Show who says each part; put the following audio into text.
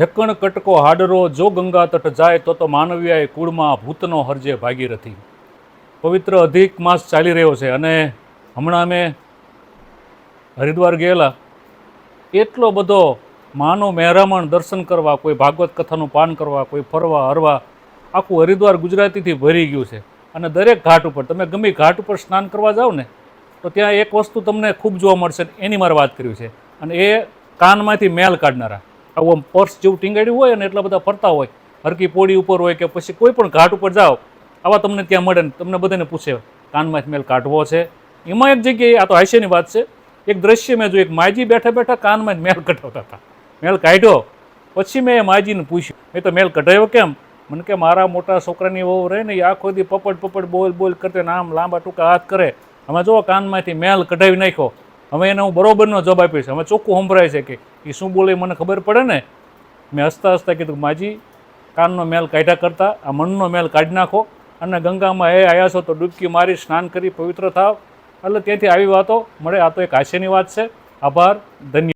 Speaker 1: હેકણ કટકો હાડરો જો ગંગા તટ જાય તો માનવ્યાએ કુળમાં ભૂતનો હરજે ભાગીરથી. પવિત્ર અધિક માસ ચાલી રહ્યો છે અને હમણાં અમે હરિદ્વાર ગયેલા. એટલો બધો માનો મહેરામણ દર્શન કરવા, કોઈ ભાગવત કથાનું પાન કરવા, કોઈ ફરવા હરવા, આખું હરિદ્વાર ગુજરાતીથી ભરી ગયું છે. અને દરેક ઘાટ ઉપર તમે ગમે ઘાટ ઉપર સ્નાન કરવા જાઓ ને તો ત્યાં એક વસ્તુ તમને ખૂબ જોવા મળશે, એની મારે વાત કરવી છે. અને એ કાનમાંથી મેલ કાઢનારા, આવું પર્સ જેવું ટીંગાડ્યું હોય અને એટલા બધા ફરતા હોય, હરકી પોડી ઉપર હોય કે પછી કોઈ પણ ઘાટ ઉપર જાઓ, આવા તમને ત્યાં મળે ને તમને બધાને પૂછે કાનમાંથી મેલ કાઢવો છે. એમાં એક જગ્યાએ, આ તો હાસ્યની વાત છે, એક દ્રશ્ય મેં જોયું, એક માજી બેઠા બેઠા કાનમાં મેલ કઢાવતા હતા. મેલ કાઢ્યો પછી મેં એ માજીને પૂછ્યું, મેં તો મેલ કઢાવ્યો કેમ? મને કે મારા મોટા છોકરાની વહુ રહે ને એ આખો દી પપડ બોલ બોલ કરતે ને આમ લાંબા ટૂંકા હાથ કરે, અમે જો કાનમાંથી મેલ કઢાવી નાખ્યો. હવે એને હું બરોબરનો જવાબ આપીશ, હવે ચોખ્ખું સંભળાય છે કે એ શું બોલે મને ખબર પડે ને. મેં હસતા હસતા કીધું, માજી કાનનો મેલ કાઢ્યા કરતાં આ મનનો મેલ કાઢી નાખો અને ગંગામાં આવ્યા છો તો ડૂબકી મારી સ્નાન કરી પવિત્ર થાવ. એટલે ત્યાંથી આવી વાતો મળે. આ તો એક હાસ્યની વાત છે. આભાર, ધન્યવાદ.